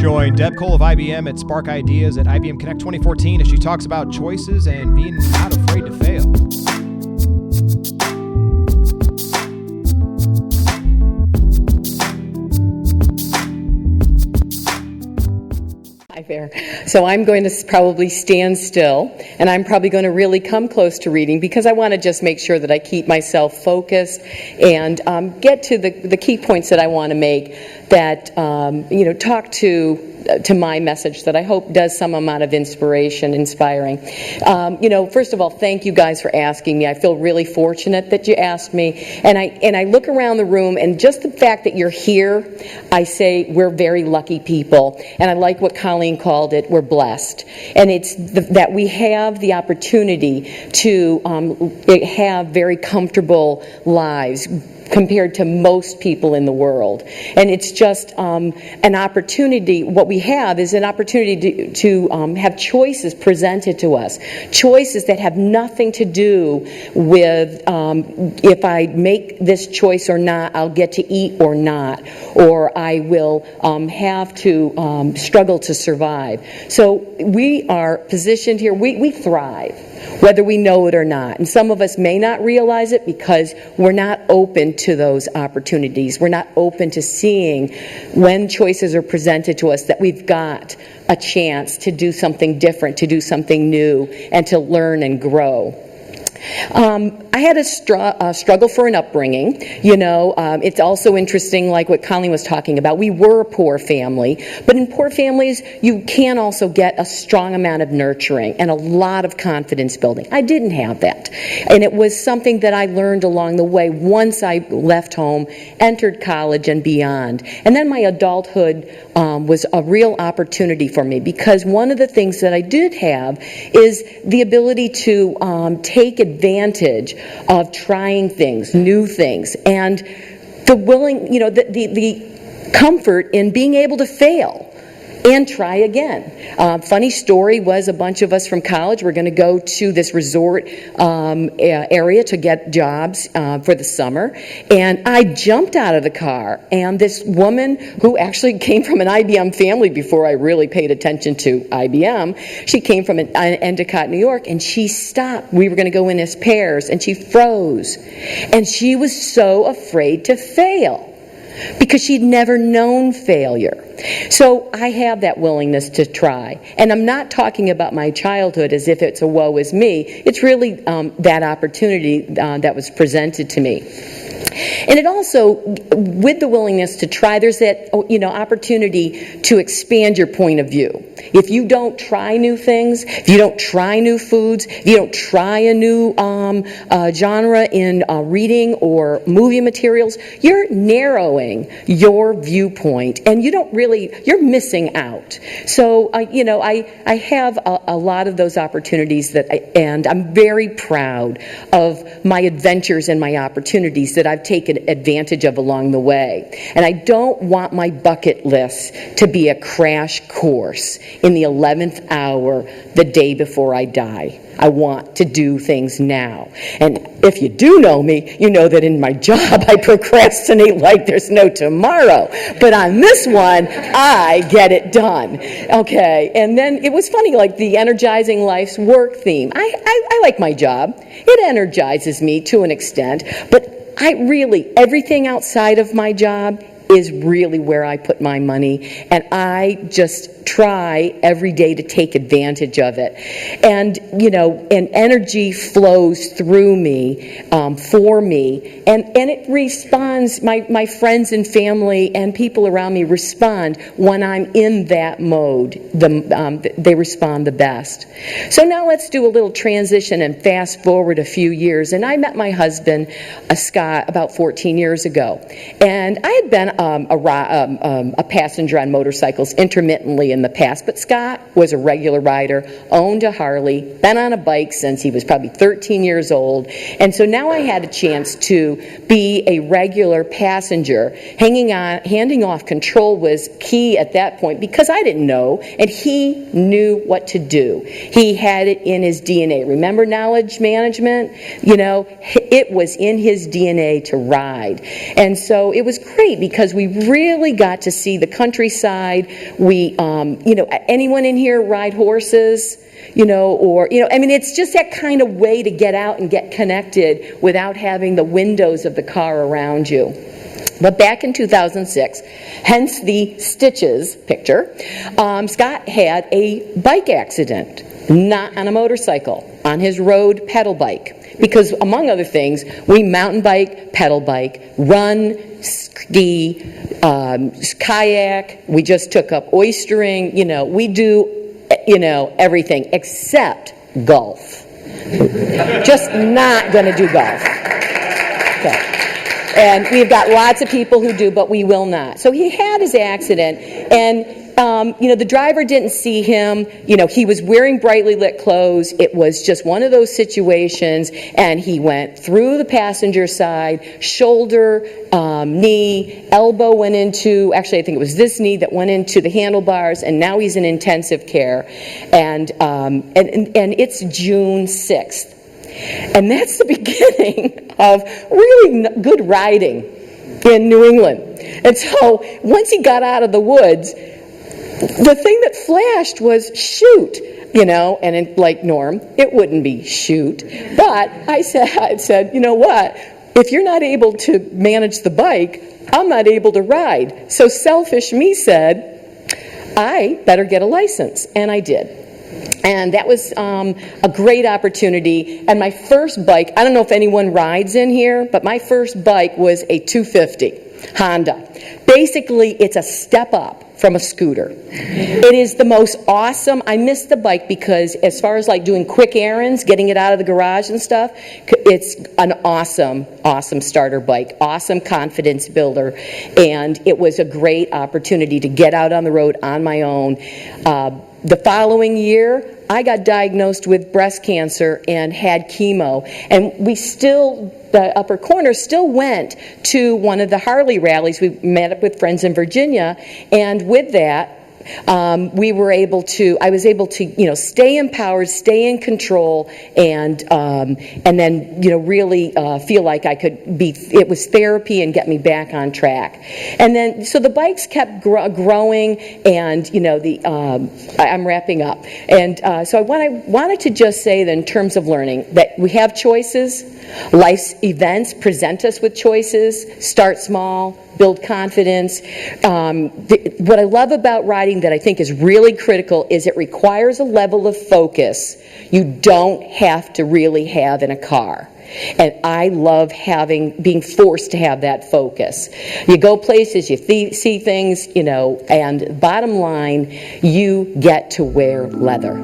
Join Deb Cole of IBM at Spark Ideas at IBM Connect 2014 as she talks about choices and being not afraid to fail. There. So I'm going to probably stand still, and I'm probably going to really come close to reading because I want to just make sure that I keep myself focused and get to the key points that I want to make that, talk to my message that I hope does some amount of inspiring. First of all, thank you guys for asking me. I feel really fortunate that you asked me, and I look around the room, and just the fact that you're here, I say we're very lucky people, and I like what Colleen called it, we're blessed. And it's that we have the opportunity to have very comfortable lives compared to most people in the world. And it's just an opportunity. What we have is an opportunity to have choices presented to us. Choices that have nothing to do with if I make this choice or not, I'll get to eat or not, or I will have to struggle to survive. So we are positioned here, we thrive, whether we know it or not. And some of us may not realize it because we're not open to those opportunities. We're not open to seeing when choices are presented to us that we've got a chance to do something different, to do something new, and to learn and grow. I had a struggle for an upbringing. It's also interesting, like what Colleen was talking about. We were a poor family, but in poor families, you can also get a strong amount of nurturing and a lot of confidence building. I didn't have that, and it was something that I learned along the way once I left home, entered college, and beyond. And then my adulthood was a real opportunity for me, because one of the things that I did have is the ability to take advantage of trying things, new things, and the the comfort in being able to fail and try again. Funny story was a bunch of us from college were going to go to this resort area to get jobs for the summer, and I jumped out of the car, and this woman who actually came from an IBM family before I really paid attention to IBM, she came from Endicott, New York, and she stopped. We were going to go in as pairs, and she froze, and she was so afraid to fail because she'd never known failure. So I have that willingness to try. And I'm not talking about my childhood as if it's a woe is me. It's really that opportunity that was presented to me. And it also, with the willingness to try, there's that opportunity to expand your point of view. If you don't try new things, if you don't try new foods, if you don't try a new genre in reading or movie materials, you're narrowing your viewpoint, and you're missing out. So I have a lot of those opportunities and I'm very proud of my adventures and my opportunities that I've taken advantage of along the way. And I don't want my bucket list to be a crash course in the 11th hour the day before I die. I want to do things now. And if you do know me, you know that in my job I procrastinate like there's no tomorrow. But on this one, I get it done. Okay, and then it was funny, like the Energizing Life's Work theme. I like my job. It energizes me to an extent, but everything outside of my job is really where I put my money, and I just try every day to take advantage of it. And and energy flows through me, for me, and it responds. My friends and family and people around me respond when I'm in that mode. They respond the best. So now let's do a little transition and fast forward a few years. And I met my husband, Scott, about 14 years ago, and I had been a passenger on motorcycles intermittently in the past, but Scott was a regular rider, owned a Harley, been on a bike since he was probably 13 years old, and so now I had a chance to be a regular passenger. Handing off control was key at that point because I didn't know, and he knew what to do. He had it in his DNA. Remember knowledge management? It was in his DNA to ride. And so it was great because because we really got to see the countryside. We, anyone in here ride horses? It's just that kind of way to get out and get connected without having the windows of the car around you. But back in 2006, hence the stitches picture, Scott had a bike accident, not on a motorcycle, on his road pedal bike. Because among other things, we mountain bike, pedal bike, run, ski, kayak, we just took up oystering, we do everything except golf. Just not going to do golf. Okay. And we've got lots of people who do, but we will not. So he had his accident, and the driver didn't see him. He was wearing brightly lit clothes. It was just one of those situations, and he went through the passenger side, shoulder, knee, elbow went into, actually I think it was this knee that went into the handlebars, and now he's in intensive care. And it's June 6th. And that's the beginning of really good riding in New England. And so once he got out of the woods, the thing that flashed was shoot, and in, like Norm, it wouldn't be shoot. But I said, you know what? If you're not able to manage the bike, I'm not able to ride. So selfish me said, I better get a license. And I did. And that was a great opportunity. And my first bike, I don't know if anyone rides in here, but my first bike was a 250 Honda. Basically, it's a step up from a scooter. It is the most awesome. I miss the bike because as far as like doing quick errands, getting it out of the garage and stuff, it's an awesome starter bike, awesome confidence builder, and it was a great opportunity to get out on the road on my own. The following year, I got diagnosed with breast cancer and had chemo, and the Upper Corner still went to one of the Harley rallies. We met up with friends in Virginia, and with that, I was able to, stay empowered, stay in control, and then, really feel like I could it was therapy and get me back on track. And then, so the bikes kept growing, and, I'm wrapping up. And so I wanted to just say that in terms of learning, that we have choices. Life's events present us with choices. Start small, build confidence. What I love about riding that I think is really critical is it requires a level of focus you don't have to really have in a car. And I love being forced to have that focus. You go places, you see things, and bottom line, you get to wear leather.